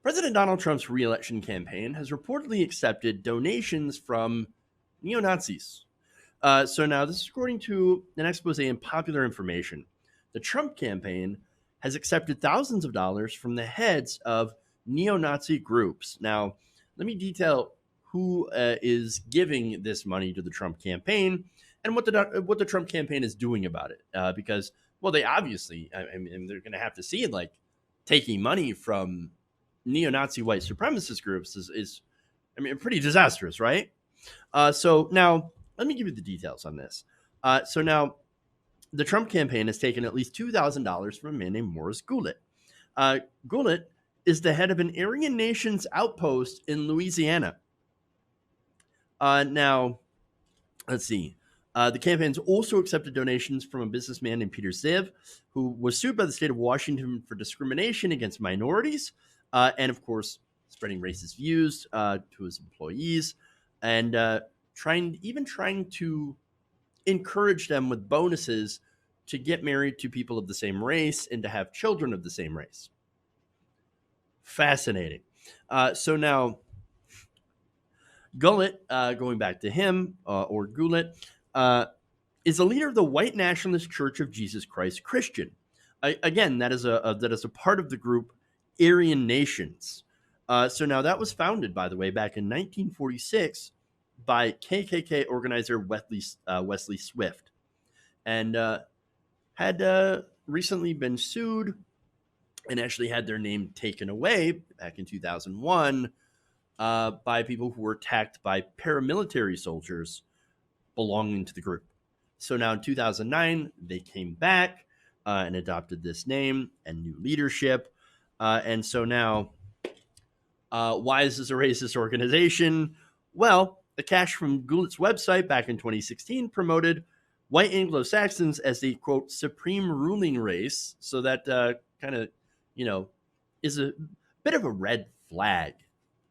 President Donald Trump's reelection campaign has reportedly accepted donations from neo Nazis. So now, this is according to an expose in Popular Information. The Trump campaign has accepted thousands of dollars from the heads of neo Nazi groups. Now, let me detail who is giving this money to the Trump campaign and what the Trump campaign is doing about it. Because, well, they obviously, I mean, they're going to have to see it like taking money from neo-Nazi white supremacist groups is I mean, pretty disastrous, right? So now let me give you the details on this. So now the Trump campaign has taken at least $2,000 from a man named Morris Goulet. Goulet is the head of an Aryan Nations outpost in Louisiana. Now, let's see. The campaign's also accepted donations from a businessman named Peter Ziv, who was sued by the state of Washington for discrimination against minorities, and of course, spreading racist views to his employees, and trying to encourage them with bonuses to get married to people of the same race and to have children of the same race. Fascinating. So now, Goulet, going back to him, or Goulet, is a leader of the White Nationalist Church of Jesus Christ Christian. Again, that is a part of the group Aryan Nations. So now that was founded, by the way, back in 1946 by KKK organizer Wesley Swift, and had recently been sued and actually had their name taken away back in 2001 by people who were attacked by paramilitary soldiers belonging to the group. So now in 2009, they came back and adopted this name and new leadership. And so now, why is this a racist organization? Well, the cash from Goulet's website back in 2016 promoted white Anglo-Saxons as the, quote, supreme ruling race. So that kind of, is a bit of a red flag.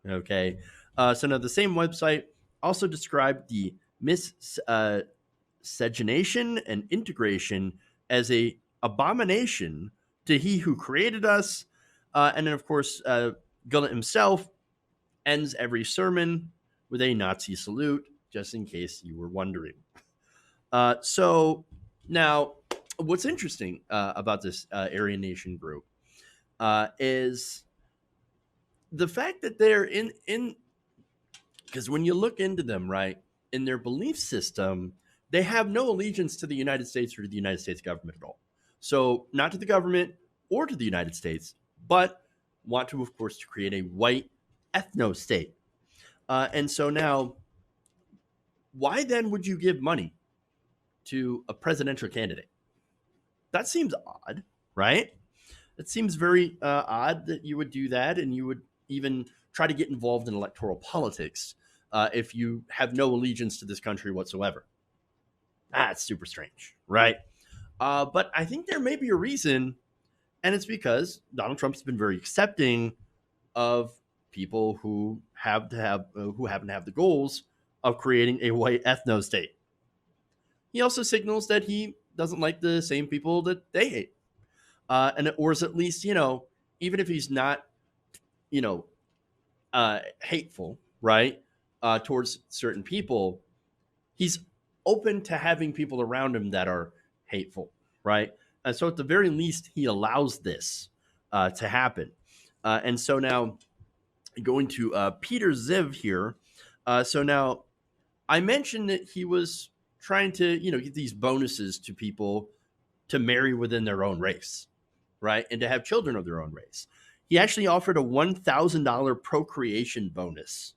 Okay. So now the same website also described the miscegenation and integration as a abomination to he who created us. And then, of course, Goulet himself ends every sermon with a Nazi salute, just in case you were wondering. So now, what's interesting about this Aryan Nation group is the fact that they're in because when you look into them, right, in their belief system, they have no allegiance to the United States or to the United States government at all. So not to the government or to the United States, but want to, of course, to create a white ethno-state. And so now, why then would you give money to a presidential candidate? That seems odd, right? It seems very odd that you would do that, and you would even try to get involved in electoral politics if you have no allegiance to this country whatsoever. That's super strange, right? But I think there may be a reason, and it's because Donald Trump's been very accepting of people who happen to have the goals of creating a white ethno state. He also signals that he doesn't like the same people that they hate, or is at least even if he's not hateful, right, towards certain people, he's open to having people around him that are hateful, right? And so at the very least, he allows this to happen. And so now, going to Peter Ziv here. So now, I mentioned that he was trying to, get these bonuses to people to marry within their own race, right, and to have children of their own race. He actually offered a $1,000 procreation bonus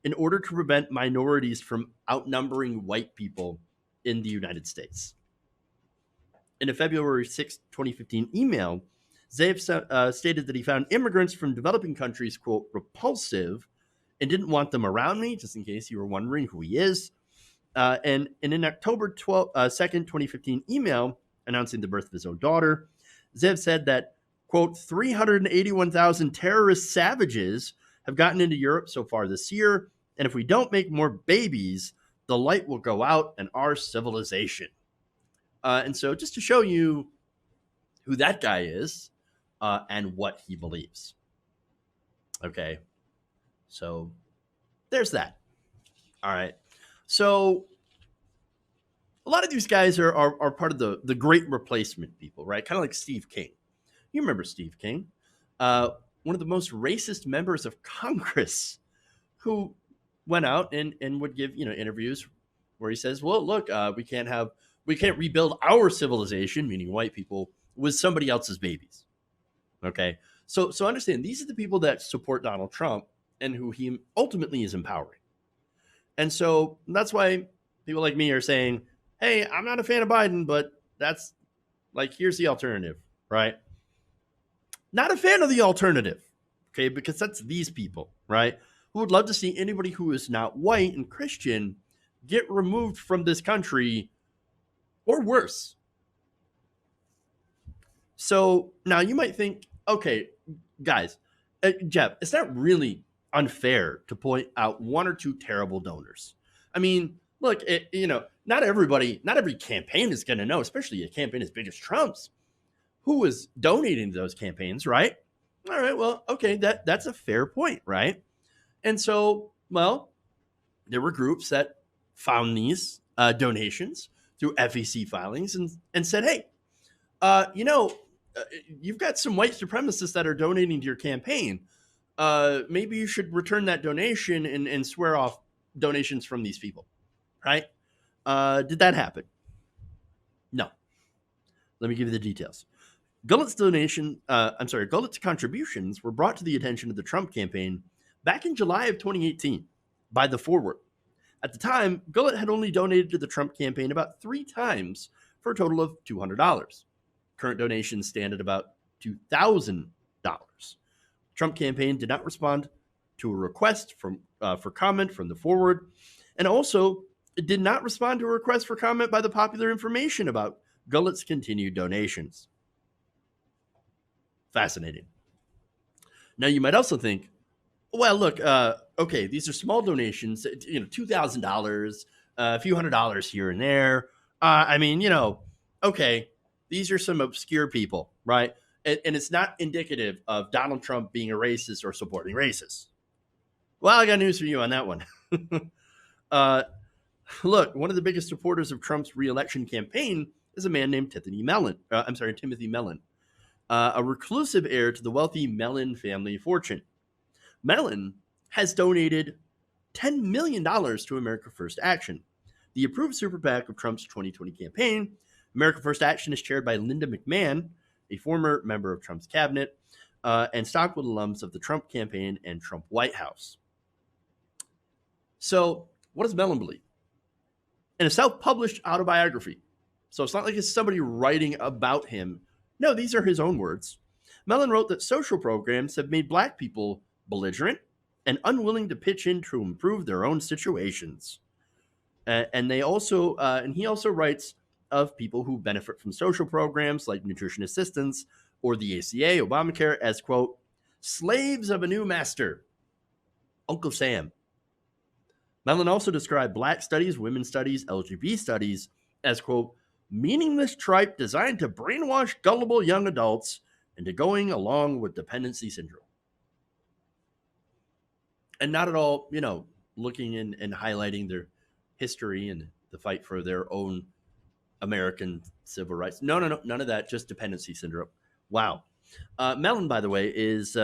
in order to prevent minorities from outnumbering white people in the United States. In a February 6, 2015 email, Zaev stated that he found immigrants from developing countries, quote, repulsive, and didn't want them around me, just in case you were wondering who he is. And in an October 2nd, 2015 email announcing the birth of his own daughter, Zev said that, quote, 381,000 terrorist savages have gotten into Europe so far this year, and if we don't make more babies, the light will go out in our civilization. And so just to show you who that guy is and what he believes. Okay. So there's that. All right. So a lot of these guys are part of the great replacement people, right? Kind of like Steve King. You remember Steve King, uh, one of the most racist members of Congress, who went out and would give interviews where he says, "Well, look, we can't rebuild our civilization, meaning white people, with somebody else's babies." Okay, so understand these are the people that support Donald Trump and who he ultimately is empowering, and so that's why people like me are saying, "Hey, I'm not a fan of Biden, but that's like here's the alternative, right?" Not a fan of the alternative, okay, because that's these people, right? Who would love to see anybody who is not white and Christian get removed from this country or worse. So now you might think, okay, guys, Jeff, it's not really unfair to point out one or two terrible donors. I mean, look, not every campaign is going to know, especially a campaign as big as Trump's, who was donating to those campaigns, right? All right, well, okay, that's a fair point, right? And so, well, there were groups that found these donations through FEC filings and said, hey, uh, you know, uh, you've got some white supremacists that are donating to your campaign. Maybe you should return that donation and swear off donations from these people, right? Did that happen? No. Let me give you the details. Gullett's contributions were brought to the attention of the Trump campaign back in July of 2018 by The Forward. At the time, Gullett had only donated to the Trump campaign about 3 times for a total of $200. Current donations stand at about $2,000. Trump campaign did not respond to a request for comment from The Forward, and also it did not respond to a request for comment by the Popular Information about Gullett's continued donations. Fascinating. Now, you might also think, well, look, okay, these are small donations, $2,000, a few $100s here and there. I mean, okay, these are some obscure people, right? And it's not indicative of Donald Trump being a racist or supporting racists. Well, I got news for you on that one. uh, Look, one of the biggest supporters of Trump's reelection campaign is a man named Timothy Mellon, a reclusive heir to the wealthy Mellon family fortune. Mellon has donated $10 million to America First Action, the approved super PAC of Trump's 2020 campaign. America First Action is chaired by Linda McMahon, a former member of Trump's cabinet, and Stockwood alums of the Trump campaign and Trump White House. So, what does Mellon believe? In a self-published autobiography, so it's not like it's somebody writing about him. No, these are his own words. Mellon wrote that social programs have made black people belligerent and unwilling to pitch in to improve their own situations. And he also writes of people who benefit from social programs like nutrition assistance or the ACA, Obamacare, as, quote, slaves of a new master, Uncle Sam. Mellon also described black studies, women's studies, LGBT studies as, quote, meaningless tripe designed to brainwash gullible young adults into going along with dependency syndrome. And not at all, looking and highlighting their history and the fight for their own American civil rights. No, none of that. Just dependency syndrome. Wow. Mellon, by the way, has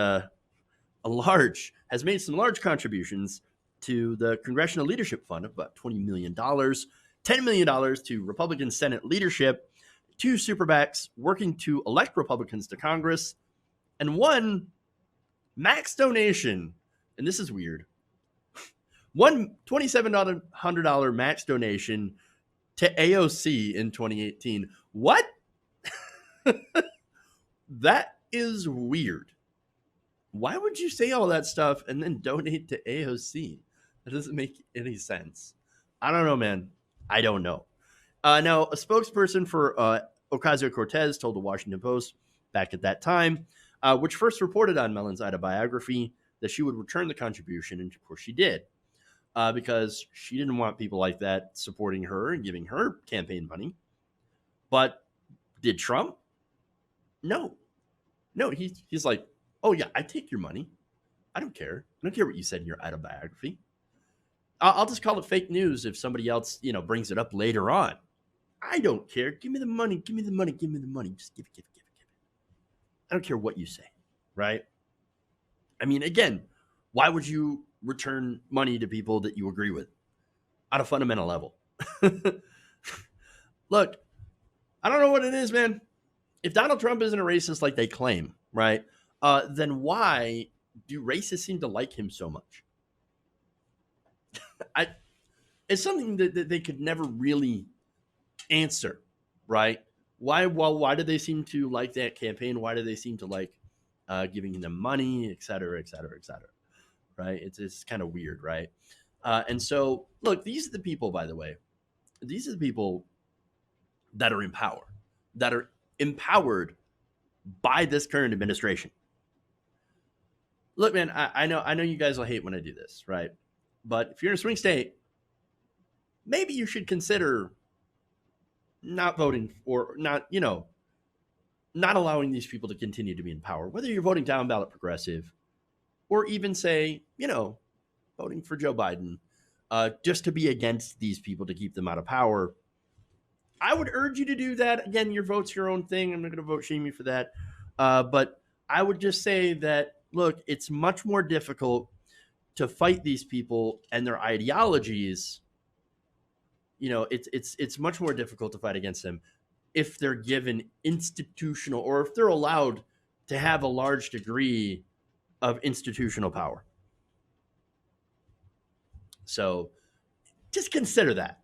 made some large contributions to the Congressional Leadership Fund of about $20 million, $10 million to Republican Senate leadership, 2 super PACs working to elect Republicans to Congress, and 1 max donation. And this is weird. One $2,700 max donation to AOC in 2018. What? That is weird. Why would you say all that stuff and then donate to AOC? That doesn't make any sense. I don't know, man. I don't know. Now, a spokesperson for Ocasio-Cortez told the Washington Post back at that time, which first reported on Mellon's autobiography, that she would return the contribution, and of course she did, because she didn't want people like that supporting her and giving her campaign money. But did Trump? No. He's like, oh yeah, I take your money. I don't care. I don't care what you said in your autobiography. I'll just call it fake news if somebody else, brings it up later on. I don't care. Give me the money. Give me the money. Give me the money. Just give it, give it, give it, give it. I don't care what you say, right? I mean, again, why would you return money to people that you agree with on a fundamental level? Look, I don't know what it is, man. If Donald Trump isn't a racist like they claim, right? Then why do racists seem to like him so much? It's something that they could never really answer, right? Why do they seem to like that campaign? Why do they seem to like giving them money, et cetera, et cetera, et cetera, right? It's kind of weird, right? And so, look, these are the people, by the way, these are the people that are in power, that are empowered by this current administration. Look, man, I know you guys will hate when I do this, right? But if you're in a swing state, maybe you should consider not voting or not, not allowing these people to continue to be in power, whether you're voting down ballot progressive or even say, voting for Joe Biden, just to be against these people to keep them out of power. I would urge you to do that. Again, your vote's your own thing. I'm not going to vote shame you for that. But I would just say that, look, it's much more difficult to fight these people and their ideologies. It's much more difficult to fight against them if they're given institutional, or if they're allowed to have a large degree of institutional power. So just consider that.